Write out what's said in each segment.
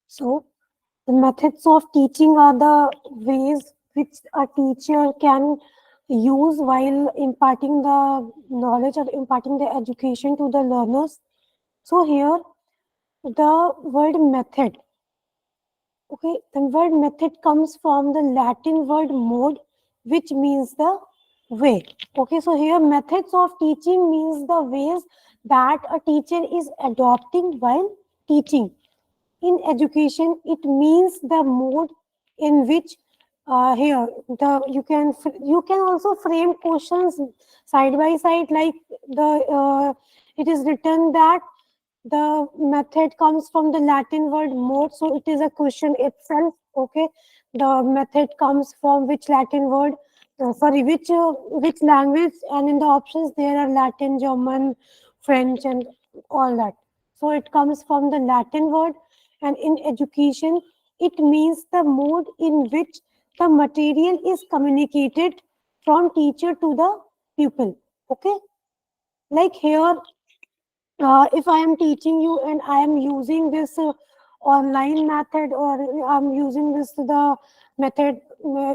So the methods of teaching are the ways which a teacher can use while imparting the knowledge or imparting the education to the learners. So here the word method, okay, the word method comes from the Latin word mode, which means the way. Okay, so here methods of teaching means the ways that a teacher is adopting while teaching. In education, it means the mode in which here the you can also frame questions side by side, like the it is written that the method comes from the Latin word mode, so it is a question itself. Okay, the method comes from which Latin word? Sorry, which language? And in the options there are Latin, German, French, and all that. So it comes from the Latin word, and in education, it means the mode in which the material is communicated from teacher to the pupil. Okay, like here if I am teaching you and I am using this online method, or I'm using the method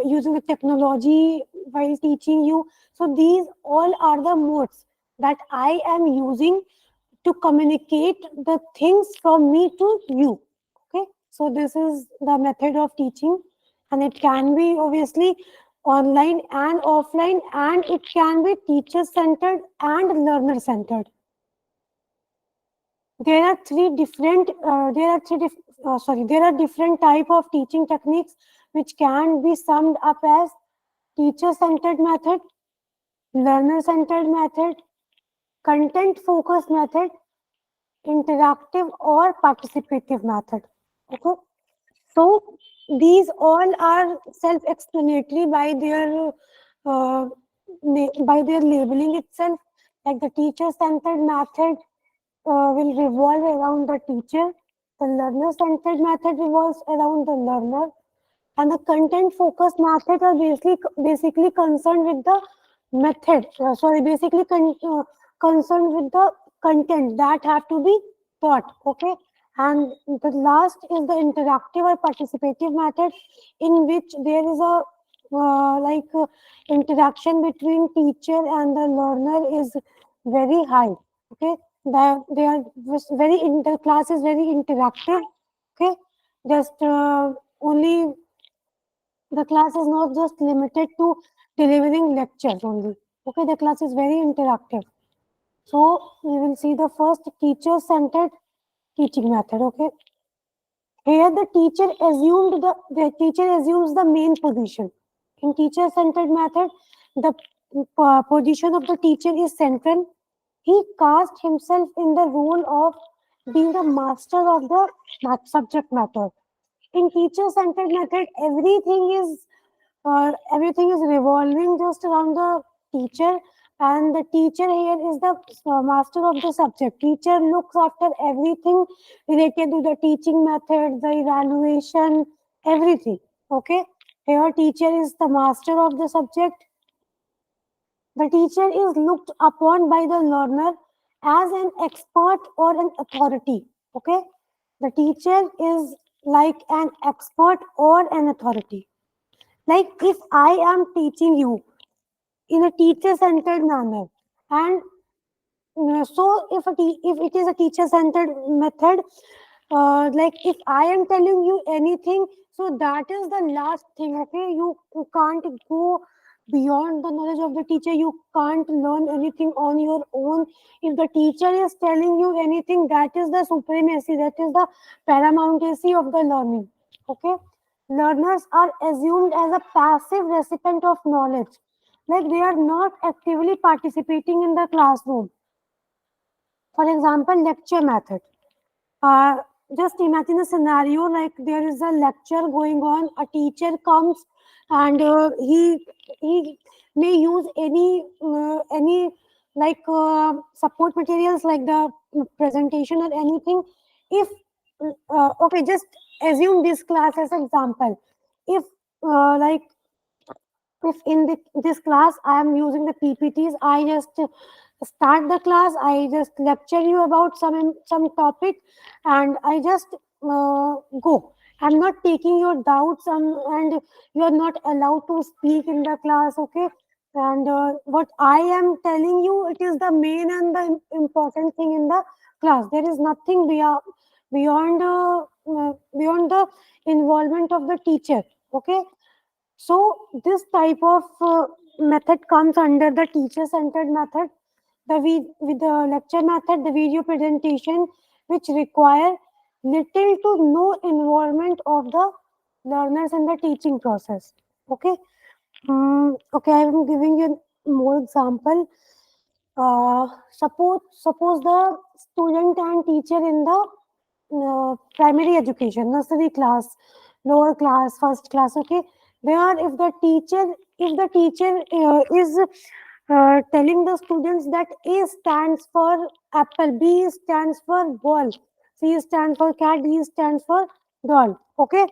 using the technology while teaching you. So these all are the modes that I am using to communicate the things from me to you. Okay, so this is the method of teaching, and it can be obviously online and offline, and it can be teacher centered and learner centered. There are there are different type of teaching techniques which can be summed up as teacher centered method, learner centered method, content focused method, interactive or participative method. Okay, so these all are self explanatory uh, by their labeling itself. Like the teacher centered method will revolve around the teacher. The learner-centered method revolves around the learner, and the content-focused method are basically concerned with the method. Concerned with the content that have to be taught. Okay, and the last is the interactive or participative method, in which there is a interaction between teacher and the learner is very high. Okay, they are the class is very interactive. Okay, just only the class is not just limited to delivering lectures only. Okay, the class is very interactive. So we will see the first teacher centered teaching method. Okay, here the teacher assumes the main position. In teacher centered method, the position of the teacher is central. He cast himself in the role of being the master of the subject matter. In teacher centered method, everything is revolving just around the teacher, and the teacher here is the master of the subject. Teacher looks after everything related to the teaching method, the evaluation, everything. Okay, here teacher is the master of the subject. The teacher is looked upon by the learner as an expert or an authority. Okay, the teacher is like an expert or an authority. Like if I am teaching you in a teacher-centered manner, and so if it is a teacher-centered method, like if I am telling you anything, so that is the last thing. Okay, you can't go beyond the knowledge of the teacher. You can't learn anything on your own. If the teacher is telling you anything, that is the supremacy, that is the paramountcy of the learning. Okay, learners are assumed as a passive recipient of knowledge, like they are not actively participating in the classroom. For example, lecture method. Uh, just imagine a scenario like there is a lecture going on. A teacher comes and he may use any support materials like the presentation or anything. If okay, just assume this class as example. If like if in this class I am using the PPTs, I just start the class, I just lecture you about some topic, and I just go. I'm not taking your doubts, and you are not allowed to speak in the class, okay? And what I am telling you, it is the main and the important thing in the class. There is nothing beyond the involvement of the teacher, okay? So this type of method comes under the teacher-centered method. With the lecture method, the video presentation, which require little to no involvement of the learners in the teaching process. Okay. Okay, I am giving you more example. Suppose the student and teacher in the primary education, nursery class, lower class, first class. Okay, there if the teacher is telling the students that A stands for apple, B stands for ball, C stands for cat, D stands for doll. Okay,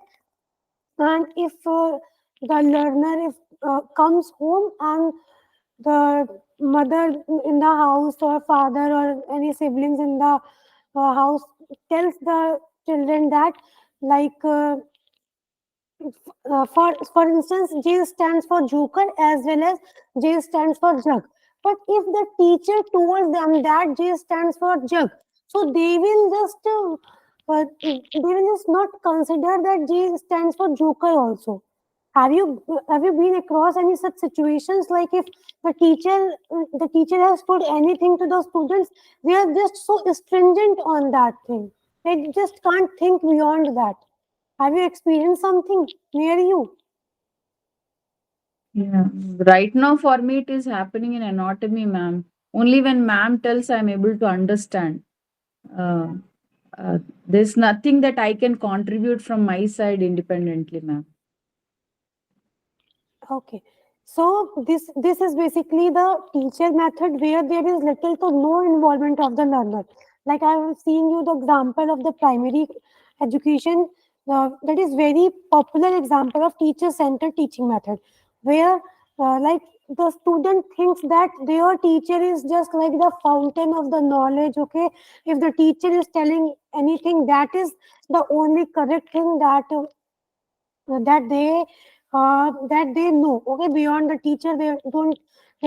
and if the learner if comes home and the mother in the house or father or any siblings in the house tells the children that, like for instance, J stands for joker as well as J stands for jug. But if the teacher told them that J stands for jug, so they will just not consider that J stands for joker also. Have you been across any such situations, like if the teacher has told anything to the students, they are just so stringent on that thing. They just can't think beyond that. Have you experienced something near you? Yeah. Right now, for me, it is happening in anatomy, ma'am. Only when ma'am tells, I'm able to understand. Uh, there's nothing that I can contribute from my side independently, ma'am. Okay. So this is basically the teacher method where there is little to no involvement of the learner. Like I was seeing you the example of the primary education. That is very popular example of teacher-centered teaching method, where like the student thinks that their teacher is just like the fountain of the knowledge. Okay, if the teacher is telling anything, that is the only correct thing that they know. Okay, beyond the teacher, they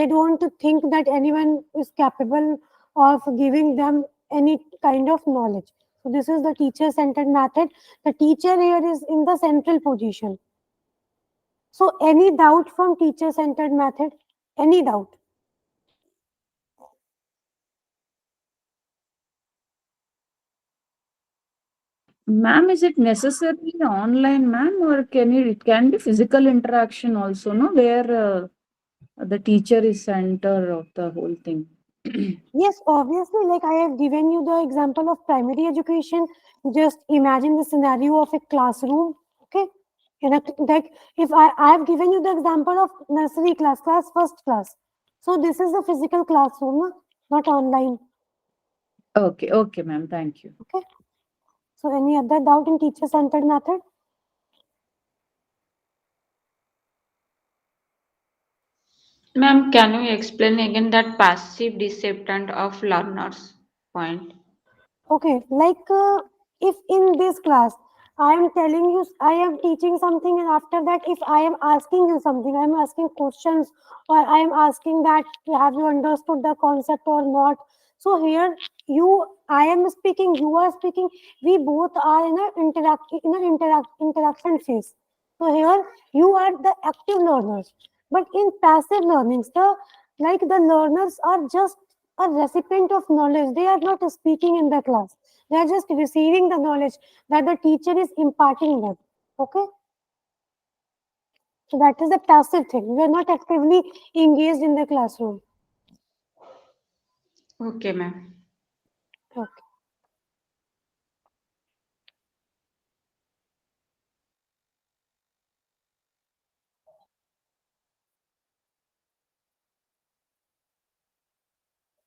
don't think that anyone is capable of giving them any kind of knowledge. So this is the teacher centered method. The teacher here is in the central position. So any doubt from teacher centered method? Any doubt? Ma'am, is it necessarily online, ma'am, or it can be physical interaction also, no? Where the teacher is center of the whole thing. Yes, obviously, like I have given you the example of primary education. Just imagine the scenario of a classroom. Okay. Like if I have given you the example of nursery class first class. So this is the physical classroom, no? Not online. Okay, okay, ma'am. Thank you. Okay. So any other doubt in teacher centered method? Ma'am, can you explain again that passive deceptant of learners point? Okay, like if in this class I am telling you, I am teaching something, and after that, if I am asking you something, I am asking questions, or I am asking that have you understood the concept or not. So here, I am speaking, you are speaking. We both are in an interaction phase. So here, you are the active learners, but in passive learnings, the learners are just a recipient of knowledge. They are not speaking in the class. They are just receiving the knowledge that the teacher is imparting them. Okay? So that is the passive thing. We are not actively engaged in the classroom. Okay, ma'am. Okay.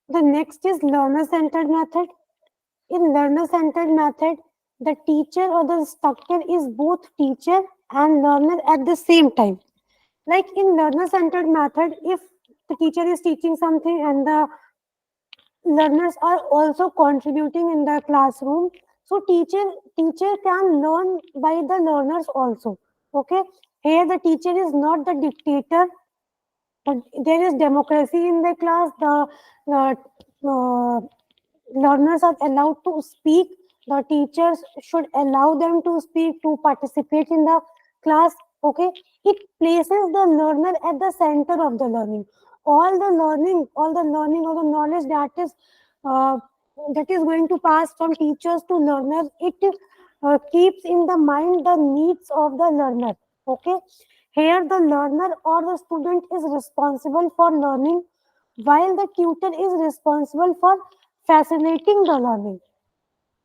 The next is learner-centered method. In learner-centered method, the teacher or the instructor is both teacher and learner at the same time. Like in learner-centered method, if the teacher is teaching something and the learners are also contributing in the classroom, So teacher can learn by the learners also. Okay, here the teacher is not the dictator, but there is democracy in the class. The uh, uh, learners are allowed to speak. The teachers should allow them to speak, to participate in the class. Okay, it places the learner at the center of the learning. All the learning or the knowledge uh, that is going to pass from teachers to learners, it keeps in the mind the needs of the learner. Okay, here the learner or the student is responsible for learning, while the tutor is responsible for facilitating the learning.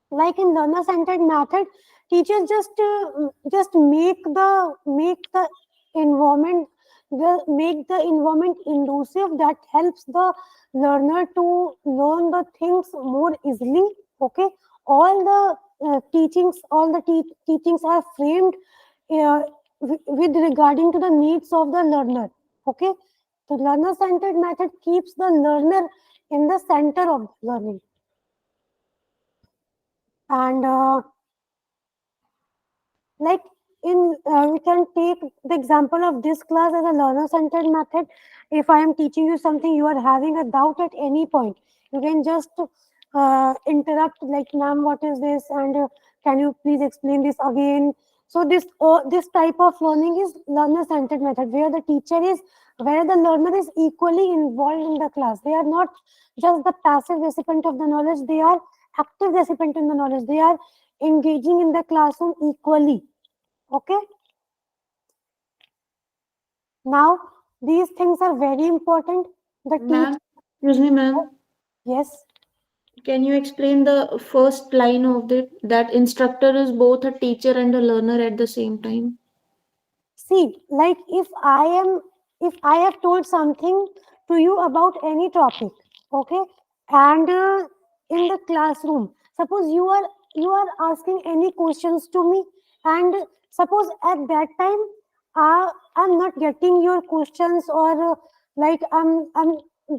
Like in learner centered method, teachers just make the environment make the environment conducive that helps the learner to learn the things more easily. Okay, all the teachings are framed with regarding to the needs of the learner. Okay, the learner centered method keeps the learner in the center of learning. And like we can take the example of this class as a learner centered method. If I am teaching you something, you are having a doubt at any point, you can just interrupt, like, ma'am, what is this, and can you please explain this again. So this type of learning is learner centered method, where the learner is equally involved in the class. They are not just the passive recipient of the knowledge, they are active recipient in the knowledge. They are engaging in the classroom equally. Okay, now these things are very important. The Ma'am, teach excuse me, ma'am. Yes, Can you explain the first line of it? That instructor is both a teacher and a learner at the same time. see, like if I have told something to you about any topic, okay, and in the classroom, suppose you are asking any questions to me, and suppose at that time I'm not getting your questions, or like I'm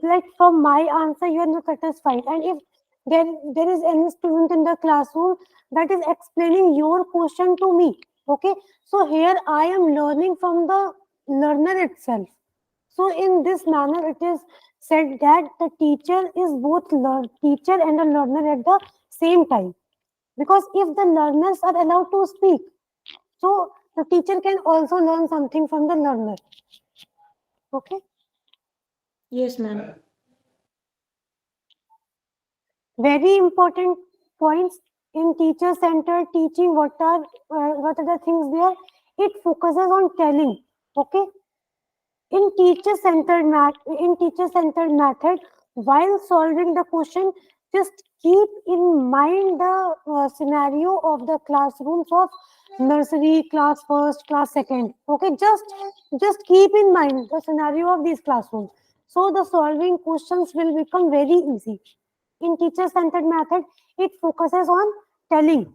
like from my answer you are not satisfied, and if there is any student in the classroom that is explaining your question to me. Okay, so here I am learning from the learner itself. So in this manner, it is said that the teacher is both teacher and a learner at the same time. Because if the learners are allowed to speak, so the teacher can also learn something from the learner. Okay. Yes, ma'am. Very important points in teacher-centered teaching. What are the things there? It focuses on telling. Okay. In teacher centered method, while solving the question, just keep in mind the scenario of the classrooms of nursery, class first, class second. Okay, just keep in mind the scenario of these classrooms, so the solving questions will become very easy. In teacher centered method, it focuses on telling.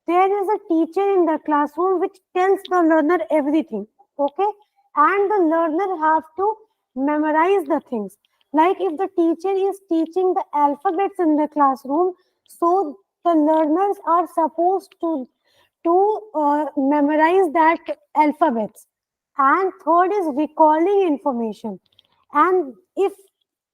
There is a teacher in the classroom which tells the learner everything. Okay, and the learner have to memorize the things. Like if the teacher is teaching the alphabets in the classroom, so the learners are supposed to memorize that alphabets. And third is recalling information. And if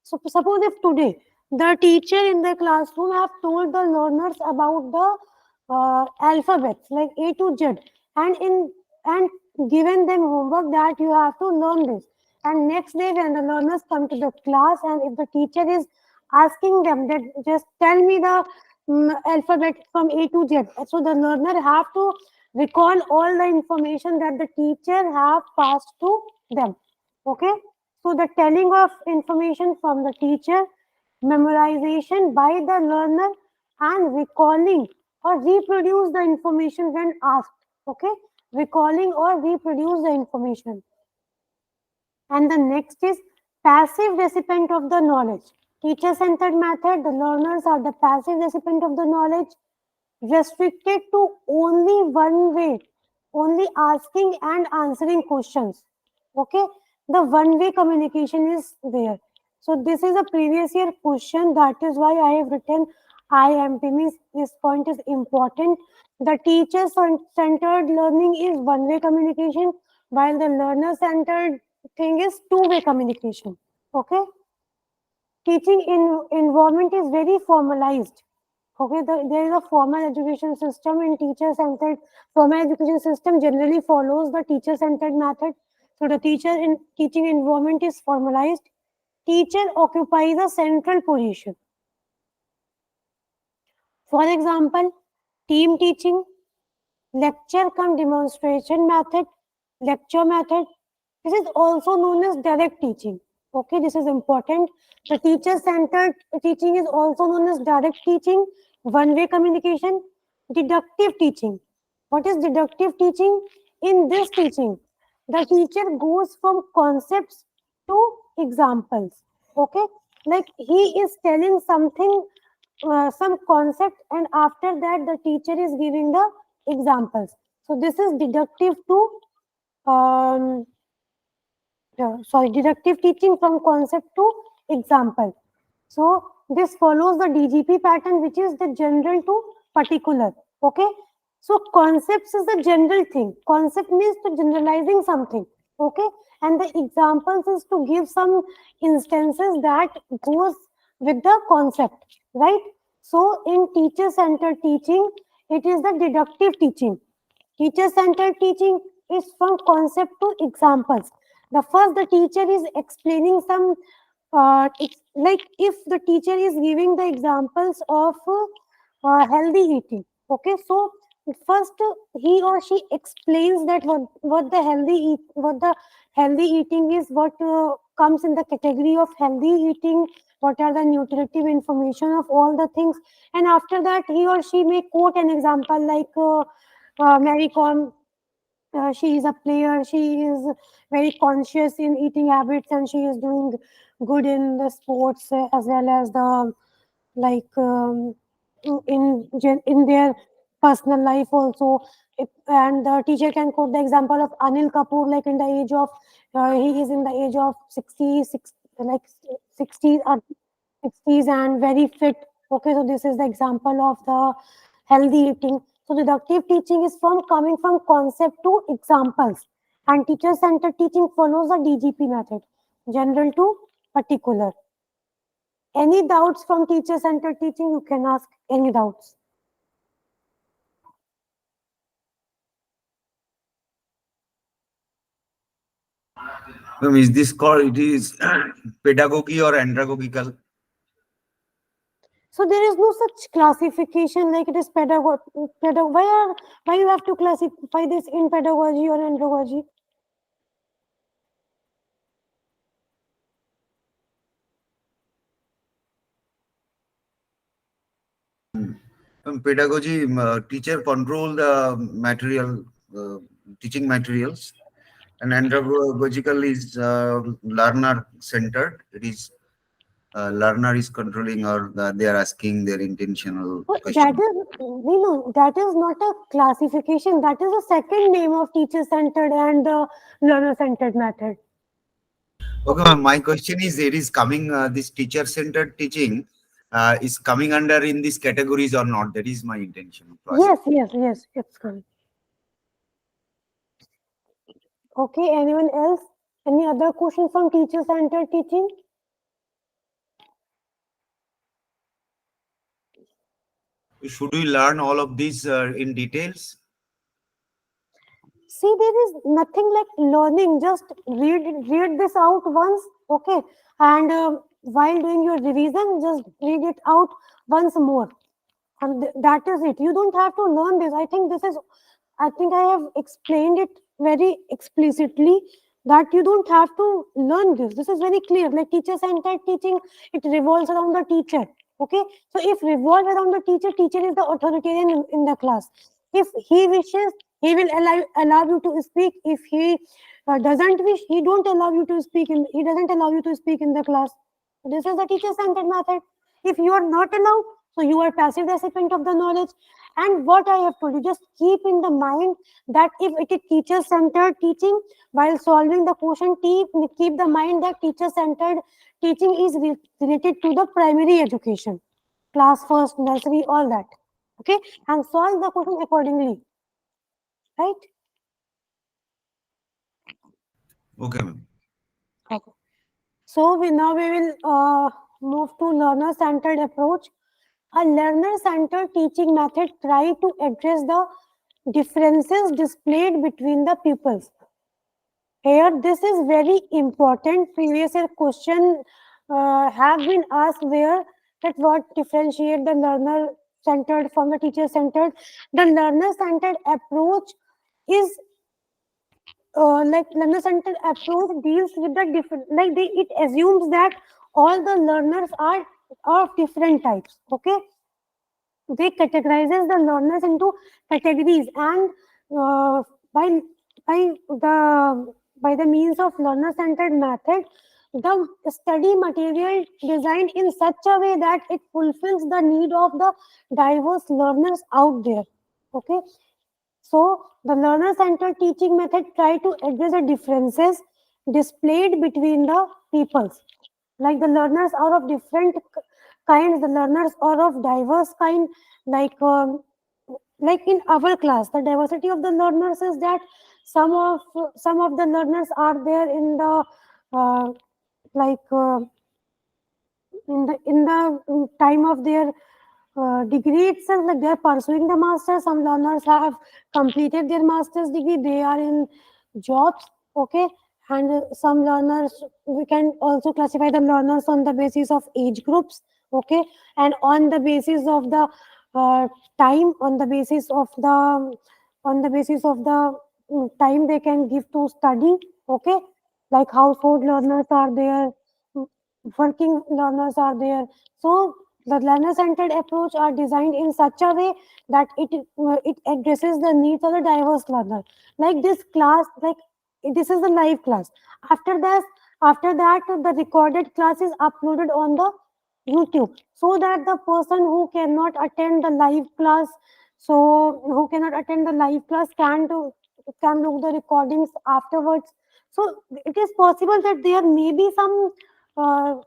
suppose if today the teacher in the classroom have told the learners about the alphabets like A to Z, and given them homework that you have to learn this, and next day when the learners come to the class, and if the teacher is asking them that just tell me the alphabet from A to Z, so the learner have to recall all the information that the teacher have passed to them. Okay, so the telling of information from the teacher, memorization by the learner, and recalling or reproduce the information when asked. Okay, recalling or reproduce the information. And the next is passive recipient of the knowledge. Teacher centered method, the learners are the passive recipient of the knowledge, restricted to only one way, only asking and answering questions. Okay, the one way communication is there. So this is a previous year question, that is why I have written IMP means this point is important. The teacher-centered learning is one-way communication, while the learner-centered thing is two-way communication. Okay? Teaching environment is very formalized. Okay, there is a formal education system in teacher-centered. Formal education system generally follows the teacher-centered method. So the teaching environment is formalized. Teacher occupies a central position. For example, team teaching, lecture cum demonstration method, lecture method. This is also known as direct teaching. Okay, this is important. The teacher-centered teaching is also known as direct teaching, one-way communication, deductive teaching. What is deductive teaching? In this teaching, the teacher goes from concepts to examples. Okay, like he is telling something, some concept, and after that the teacher is giving the examples. So this is deductive to deductive teaching from concept to example. So this follows the DGP pattern, which is the general to particular. Okay. So concepts is the general thing. Concept means to generalizing something. Okay. And the examples is to give some instances that goes with the concept, right? So in teacher-centered teaching, it is the deductive teaching. Teacher-centered teaching is from concept to examples. The first, the teacher is explaining some, like if the teacher is giving the examples of healthy eating. Okay, so first he or she explains that what the healthy eating is, what comes in the category of healthy eating, what are the nutritive information of all the things, and after that he or she may quote an example like Mary Kom. She is a player. She is very conscious in eating habits, and she is doing good in the sports as well as the like in their personal life also. And the teacher can quote the example of Anil Kapoor, like in the age of he is in the age of 66, like 60s or 60s and very fit. Okay, so this is the example of the healthy eating. So deductive teaching is from coming from concept to examples, and teacher-centered teaching follows the DGP method, general to particular. Any doubts from teacher-centered teaching? You can ask any doubts. Is this called, it is pedagogy or andragogical? So there is no such classification like it is pedagogy. Why you have to classify this in pedagogy or andragogy? Pedagogy, teacher control the material, teaching materials, and andragogical is learner centered. It is learner is controlling, or they are asking their intentional question. That is not a classification. That is a second name of teacher-centered and learner-centered method. Okay, my question is, it is coming, this teacher-centered teaching is coming under in these categories or not? That is my intention. Yes, it's correct. Okay, anyone else? Any other questions on teacher-centered teaching? Should we learn all of these in details? See, there is nothing like learning. Just read this out once, okay? And while doing your revision, just read it out once more. And that is it. You don't have to learn this. I think I have explained it very explicitly that you don't have to learn this. This is very clear. Like teacher-centered teaching, it revolves around the teacher. Okay. So if revolves around the teacher, teacher is the authoritarian in the class. If he wishes, he will allow you to speak. If he doesn't wish, he don't allow you to speak. He doesn't allow you to speak in the class. So this is the teacher-centered method. If you are not allowed, so you are passive recipient of the knowledge. And what I have told you, just keep in the mind that if it is teacher-centered teaching, while solving the question, keep the mind that teacher-centered teaching is related to the primary education. class first, nursery, all that. Okay, and solve the question accordingly. Right? Okay, ma'am. Okay. So we will move to learner-centered approach. A learner-centered teaching method try to address the differences displayed between the pupils. Here, this is very important. Previous year question have been asked there that what differentiate the learner-centered from the teacher-centered. The learner-centered approach is like learner-centered approach deals with the different, like it assumes that all the learners are of different types. Okay, they categorizes the learners into categories, and uh, by by the means of learner-centered method, the study material designed in such a way that it fulfills the need of the diverse learners out there. Okay, so the learner-centered teaching method try to address the differences displayed between the peoples. Like the learners are of different kinds, the learners are of diverse kind. Like in our class, the diversity of the learners is that some of the learners are there in the uh, like in the time of their degree itself, like they are pursuing the master. Some learners have completed their master's degree, they are in jobs. Okay, and some learners, we can also classify the learners on the basis of age groups. Okay, and on the basis of the time, on the basis of the time they can give to study. Okay, like household learners are there, working learners are there. So the learner-centered approach are designed in such a way that it addresses the needs of the diverse learner. Like this class, like this is the live class. After that, the recorded class is uploaded on the YouTube, so that the person who cannot attend the live class, can look the recordings afterwards. So it is possible that there may be some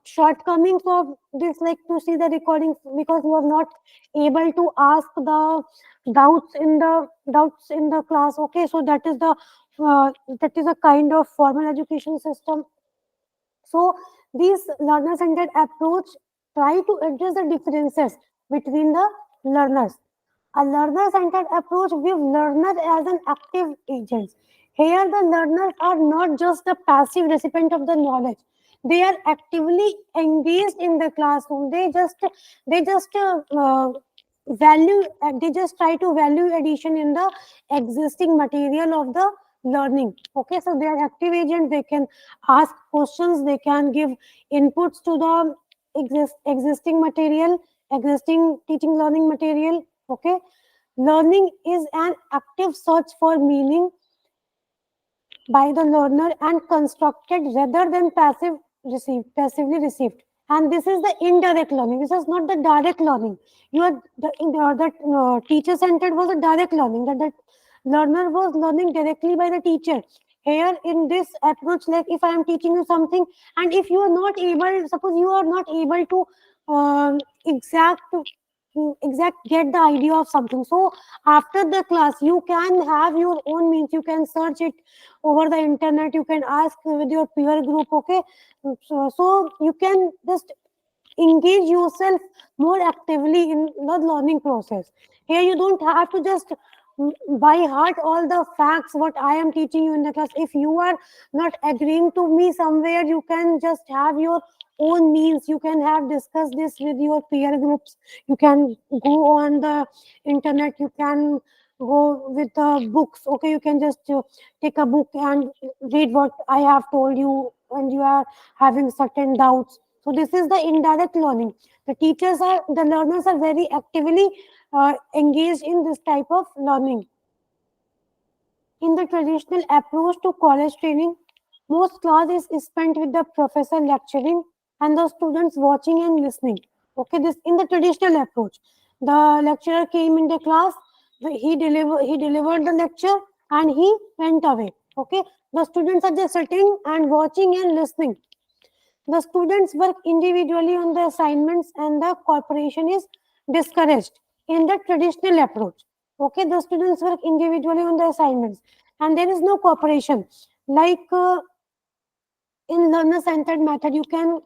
shortcomings of this, like to see the recordings because you are not able to ask the doubts in the class. Okay, so that is a kind of formal education system. So these learner-centered approach try to address the differences between the learners. A learner-centered approach views learner as an active agent. Here, the learners are not just the passive recipient of the knowledge; they are actively engaged in the classroom. They just try to value addition in the existing material of the learning. Okay, so they are active agents. They can ask questions. They can give inputs to the existing material, existing teaching learning material. Okay, learning is an active search for meaning by the learner and constructed rather than passively received. And this is the indirect learning. This is not the direct learning. The teacher centered was a direct learning, that the learner was learning directly by the teacher. Here in this approach, like if I am teaching you something, and if you are not able, suppose you are not able to um exact exact get the idea of something, so after the class you can have your own means, you can search it over the internet, you can ask with your peer group. Okay, so you can just engage yourself more actively in the learning process. Here you don't have to just by heart all the facts what I am teaching you in the class. If you are not agreeing to me somewhere, you can just have your own means, you can have discussed this with your peer groups, you can go on the internet, you can go with the books. Okay, you can just take a book and read what I have told you, and you are having certain doubts. So this is the indirect learning. The learners are very actively engaged in this type of learning. In the traditional approach to college training, most class is spent with the professor lecturing and the students watching and listening. Okay, this in the traditional approach. The lecturer came in the class, he delivered the lecture and he went away. Okay, the students are just sitting and watching and listening. The students work individually on the assignments and the cooperation is discouraged in the traditional approach. Okay, the students work individually on the assignments and there is no cooperation. Like in learner-centered method, you can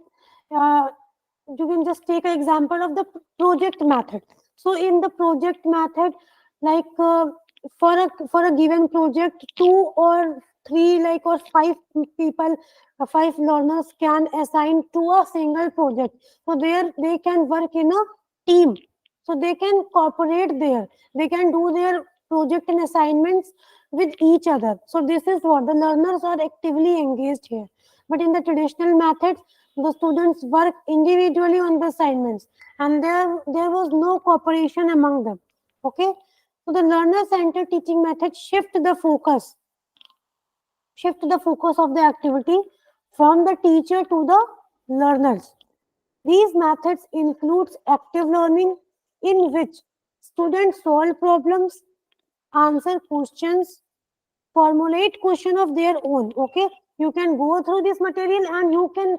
just take an example of the project method. So in the project method, like for a given project, 2 or 3 or 5 people, 5 learners can assign to a single project. So there they can work in a team. So they can cooperate there. They can do their project and assignments with each other. So this is what the learners are actively engaged here. But in the traditional methods, the students work individually on the assignments and there was no cooperation among them. Okay, so the learner centered teaching method shift the focus of the activity from the teacher to the learners. These methods includes active learning in which students solve problems, answer questions, formulate question of their own. Okay, you can go through this material and you can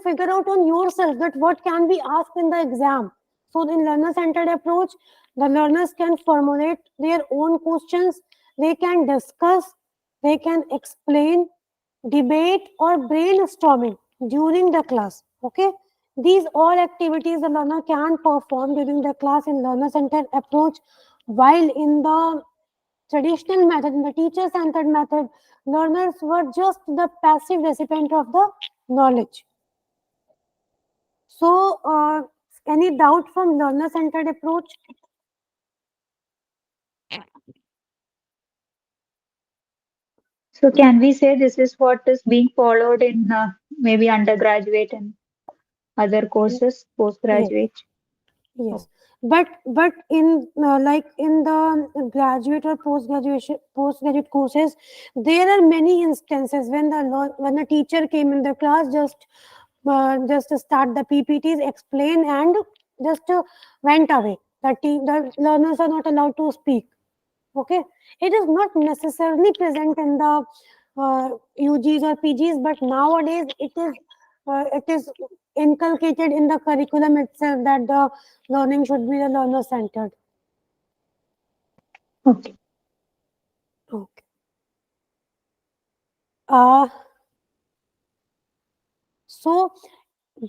figure out on yourself that what can be asked in the exam. So in learner centered approach, the learners can formulate their own questions, they can discuss, they can explain, debate or brainstorming during the class. Okay, these all activities the learner can perform during the class in learner centered approach, while in the traditional method, in the teacher-centered method, learners were just the passive recipient of the knowledge. So, any doubt from learner-centered approach? So can we say this is what is being followed in maybe undergraduate and other courses, Yes, postgraduate? yes. But in like in the graduate or postgraduate courses, there are many instances when the teacher came in the class, just to start the PPTs, explain, and just went away. The learners are not allowed to speak. Okay, it is not necessarily present in the UGs or PGs, but nowadays it is inculcated in the curriculum itself that the learning should be the learner centered. Okay. Okay. So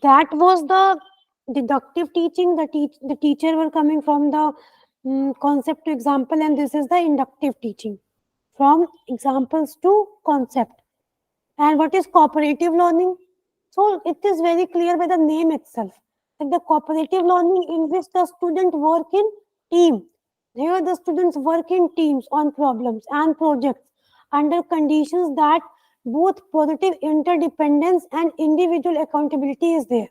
that was the deductive teaching. The teacher were coming from the concept to example, and this is the inductive teaching, from examples to concept. And what is cooperative learning? So it is very clear by the name itself. Like the cooperative learning in which the student work in team. Here the students work in teams on problems and projects under conditions that both positive interdependence and individual accountability is there.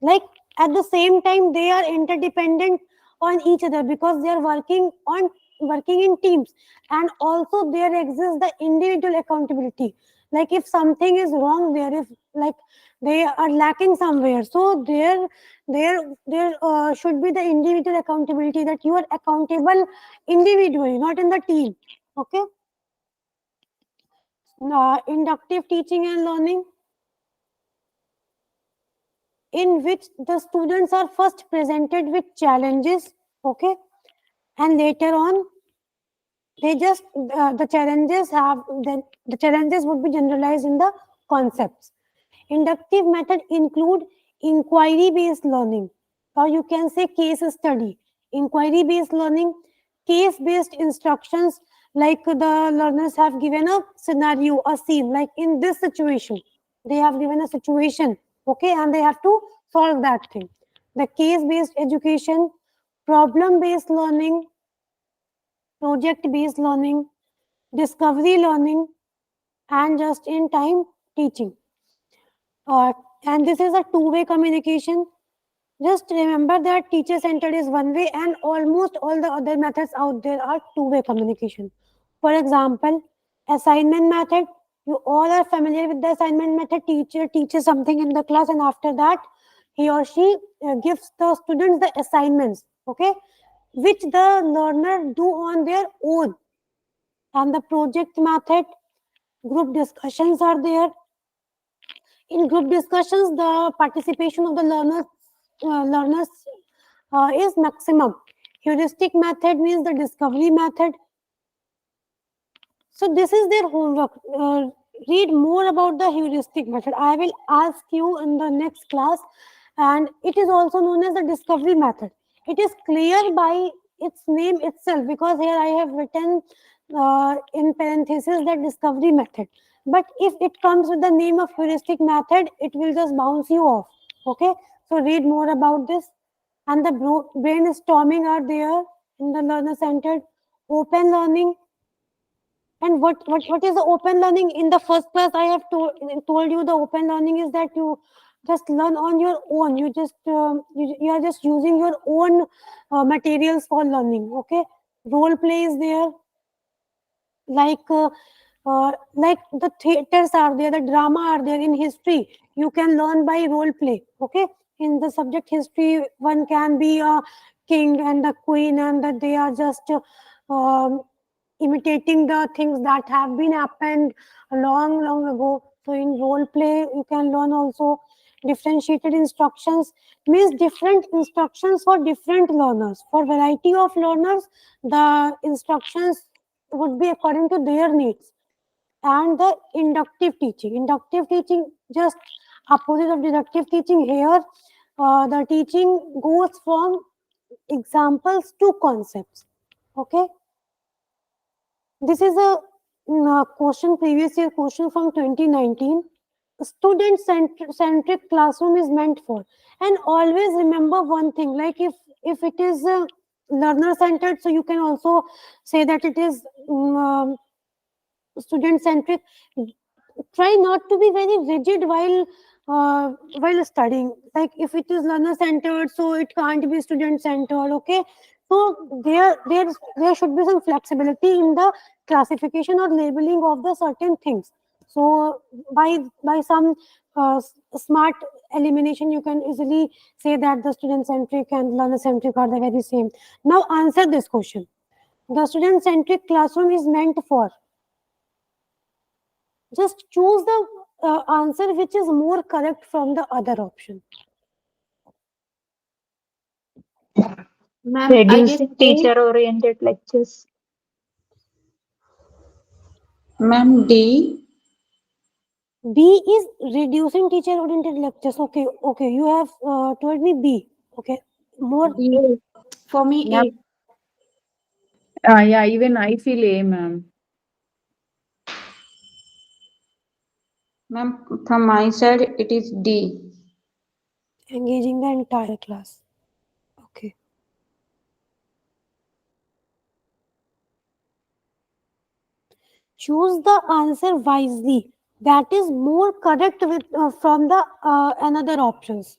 Like at the same time they are interdependent on each other because they are working in teams, and also there exists the individual accountability. Like if something is wrong there, if like they are lacking somewhere, so there should be the individual accountability, that you are accountable individually, not in the team. Okay, inductive teaching and learning, in which the students are first presented with challenges. Okay, and later on they just the challenges have the challenges would be generalized in the concepts. Inductive method include inquiry based learning, or you can say case study. Inquiry based learning, case based instructions, like the learners have given a scenario, a scene, like in this situation they have given a situation. Okay, and they have to solve that thing. The case based education, problem based learning, project based learning, discovery learning, and just in time teaching. And this is a two-way communication. Just remember that teacher centered is one way, and almost all the other methods out there are two-way communication. For example, assignment method. You all are familiar with the assignment method. Teacher teaches something in the class, and after that he or she gives the students the assignments, okay, which the learner do on their own. And the project method, group discussions are there. In group discussions, the participation of the learners is maximum. Heuristic method means the discovery method. So this is their homework. Read more about the heuristic method. I will ask you in the next class, and it is also known as the discovery method. It is clear by its name itself, because here I have written in parentheses that discovery method. But if it comes with the name of heuristic method, it will just bounce you off. Okay, so read more about this. And the brainstorming are there in the learner centered. Open learning. And what is the open learning? In the first class, I have told you the open learning is that you just learn on your own. You just you are just using your own materials for learning. Okay, role play is there. Like the theaters are there, the drama are there. In history, you can learn by role play. Okay, in the subject history, one can be a king and the queen, and that they are just imitating the things that have been happened long ago. So in role play, you can learn also. Differentiated instructions means different instructions for different learners. For variety of learners, the instructions would be according to their needs. And the inductive teaching, just opposite of deductive teaching. Here the teaching goes from examples to concepts. Okay, this is a question, previous year question from 2019. Student centric classroom is meant for. And always remember one thing, like if it is learner centered, so you can also say that it is student centric. Try not to be very rigid while studying. Like if it is learner centered, so it can't be student centered. Okay, so there should be some flexibility in the classification or labeling of the certain things. So by some smart elimination, you can easily say that the student centric and learner centric are the very same. Now answer this question. The student centric classroom is meant for. Just choose the answer which is more correct from the other option. Ma'am, I guess Reducing teacher-oriented lectures. Ma'am, D. B is reducing teacher-oriented lectures. Okay, you have told me B. Okay, more. D. for me, Yeah. A. Yeah, even I feel A, ma'am. Ma'am, from my side, it is D. Engaging the entire class. Okay. Choose the answer wisely. That is more correct with from the another options.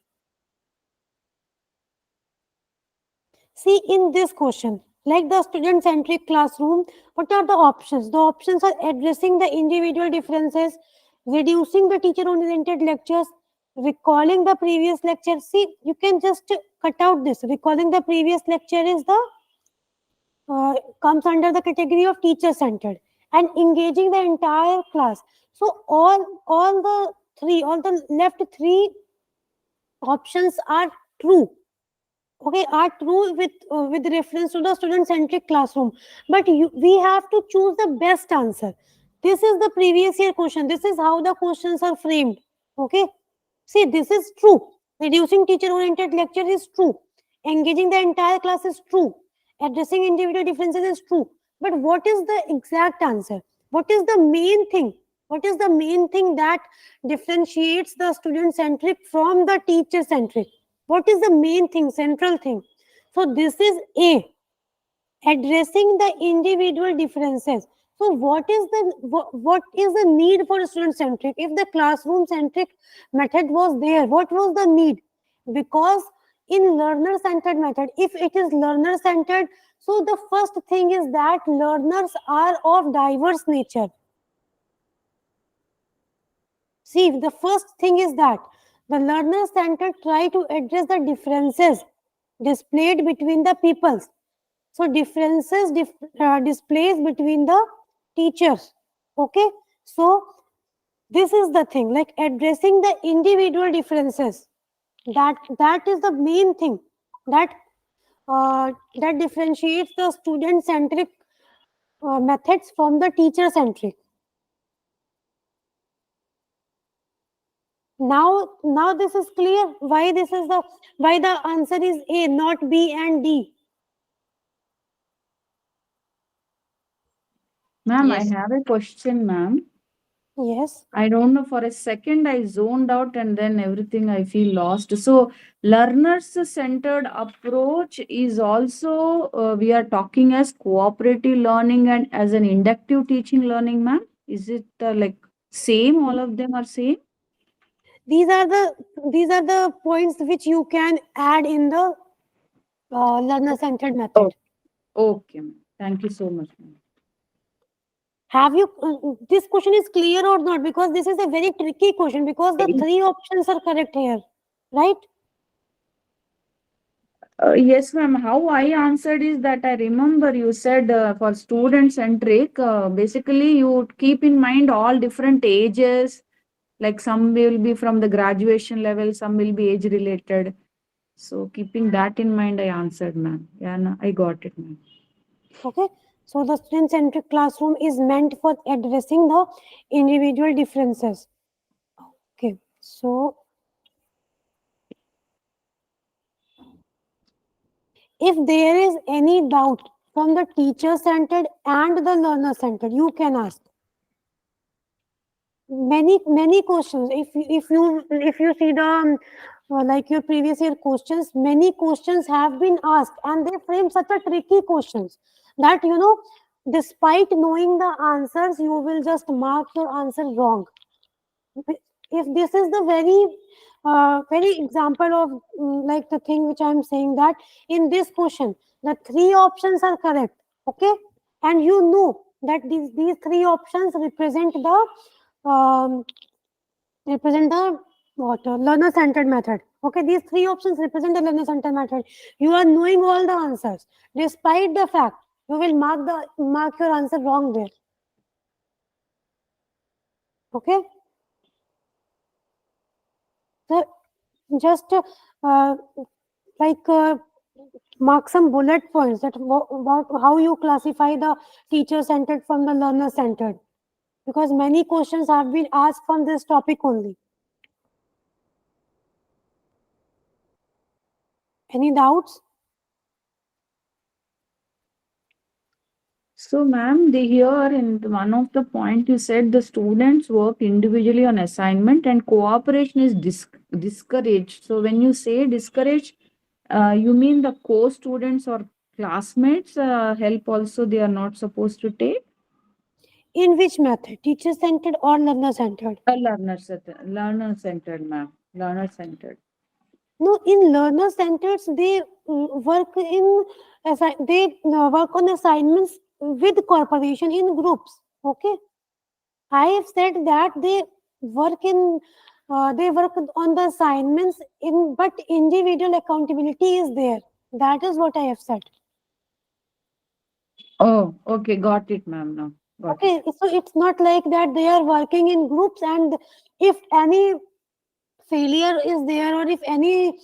See, in this question, like the student-centric classroom, what are the options? The options are addressing the individual differences, reducing the teacher-oriented lectures, recalling the previous lecture. See, you can just cut out this. Recalling the previous lecture is the comes under the category of teacher-centered, and engaging the entire class. So all the left three options are true. Okay, are true with reference to the student centric classroom, but we have to choose the best answer. This is the previous year question. This is how the questions are framed. Okay, see, this is true. Reducing teacher oriented lecture is true. Engaging the entire class is true. Addressing individual differences is true. But what is the exact answer? What is the main thing? What is the main thing that differentiates the student centric from the teacher centric? What is the main thing, central thing? So this is A, addressing the individual differences. So what is the need for student centric? If the classroom centric method was there, what was the need? Because in learner centered method, if it is learner centered, so the first thing is that learners are of diverse nature. See, the first thing is that the learner centered try to address the differences displayed between the peoples. So differences displays between the teachers. Okay, so This is the thing, like addressing the individual differences. That is the main thing that that differentiates the student-centric methods from the teacher-centric. Now this is clear why the answer is A, not B and D. Ma'am, Yes. I have a question, ma'am. Yes. I don't know, for a second I zoned out and then everything I feel lost. So, learners-centered approach is also, we are talking as cooperative learning and as an inductive teaching learning, ma'am. Is it like same? All of them are same? These are the points which you can add in the learner-centered method. Okay, ma'am. Thank you so much, ma'am. Have you, this question is clear or not? Because this is a very tricky question because the three options are correct here, right? Yes, ma'am. How I answered is that I remember you said for student centric, basically you keep in mind all different ages, like some will be from the graduation level, some will be age related. So keeping that in mind, I answered, ma'am. Yeah, no, I got it, ma'am. Okay. So the student-centric classroom is meant for addressing the individual differences. Okay. So if there is any doubt from the teacher-centered and the learner-centered, you can ask. Many questions. If you see the like your previous year questions, many questions have been asked, and they frame such a tricky questions that despite knowing the answers, you will just mark your answer wrong. If this is the very example of like the thing which I am saying, that in this question the three options are correct, okay, and you know that these three options represent the what learner centered method. Okay, these three options represent the learner centered method. You are knowing all the answers. Despite the fact, you will mark your answer wrong there. Okay, so just like mark some bullet points that about how you classify the teacher centered from the learner centered, because many questions have been asked from this topic only. Any doubts? So, ma'am, they here in one of the point you said the students work individually on assignment and cooperation is discouraged. So, when you say discouraged, you mean the co-students or classmates help also they are not supposed to take? In which method, teacher centered or learner centered? Learner centered, ma'am. Learner centered. No, in learner centers, they work work on assignments with corporation in groups. Okay, I have said that they work on the assignments in, but individual accountability is there. That is what I have said. Oh, okay, got it, ma'am. Now, got it. Okay, so it's not like that they are working in groups, and if any failure is there, or if any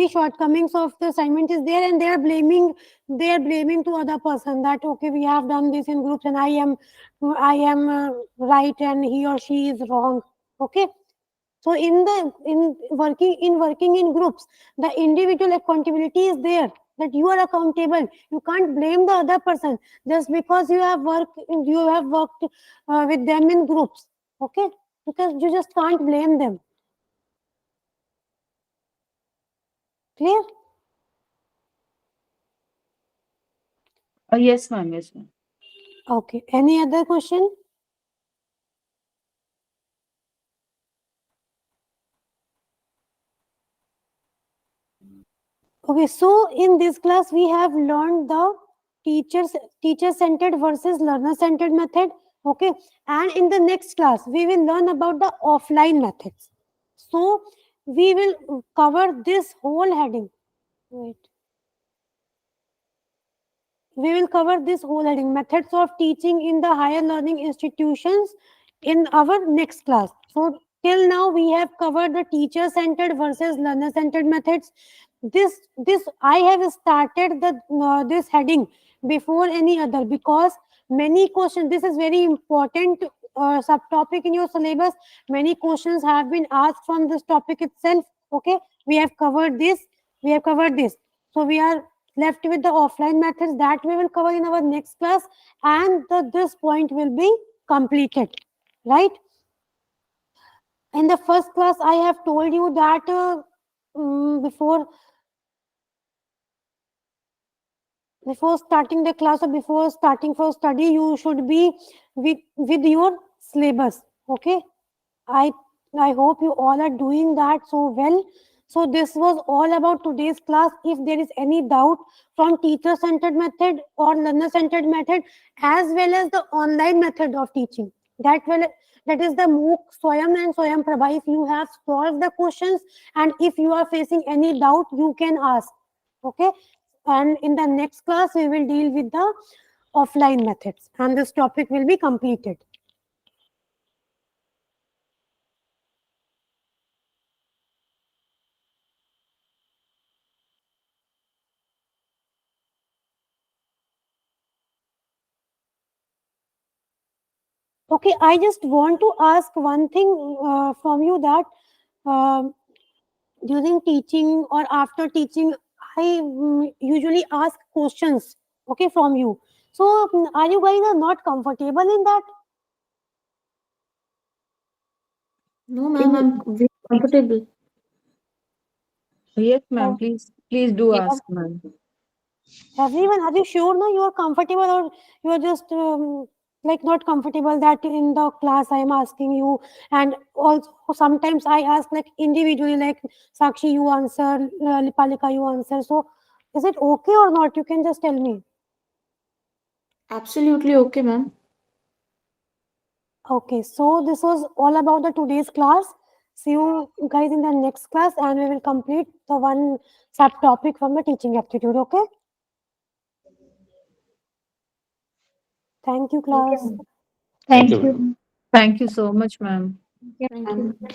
shortcomings of the assignment is there, and they are blaming to other person that okay, we have done this in groups and I am right and he or she is wrong. Okay, so in working in groups, the individual accountability is there, that you are accountable. You can't blame the other person just because you have worked with them in groups. Okay, because you just can't blame them. Clear? Yes, ma'am. Yes, ma'am. Okay. Any other question? Okay. So in this class, we have learned the teacher-centered versus learner-centered method. Okay. And in the next class, we will learn about the offline methods. So we will cover this whole heading. Wait. We will cover this whole heading, methods of teaching in the higher learning institutions, in our next class. So So till now we have covered the teacher-centered versus learner-centered methods. This I have started the this heading before any other because many questions. This is very important subtopic in your syllabus. Many questions have been asked from this topic itself. Okay, we have covered this. We have covered this. So we are left with the offline methods that we will cover in our next class, and this point will be completed, right? In the first class, I have told you that before starting the class or before starting for study, you should be with your syllabus. Okay, I I hope you all are doing that so well. So this was all about today's class. If there is any doubt from teacher-centered method or learner-centered method, as well as the online method of teaching, that is the MOOC Swayam and Swayam Prabha. If you have solved the questions and if you are facing any doubt, you can ask. Okay, and in the next class we will deal with the offline methods, and this topic will be completed. Okay, I just want to ask one thing from you that during teaching or after teaching, I usually ask questions, okay, from you. So, are you guys are not comfortable in that? No, ma'am, I'm very comfortable. Yes, ma'am. Uh, Please do Yeah. ask, ma'am. Everyone, are you sure no you are comfortable, or you are just like not comfortable that in the class I am asking you, and also sometimes I ask like individually, like Sakshi you answer, Lipalika you answer. So is it okay or not? You can just tell me. Absolutely okay, ma'am. Okay, so this was all about the today's class. See you guys in the next class, and we will complete the one subtopic from the teaching aptitude. Okay. Thank you, class. Thank you. you. Thank you so much, ma'am. Yeah. Thank you.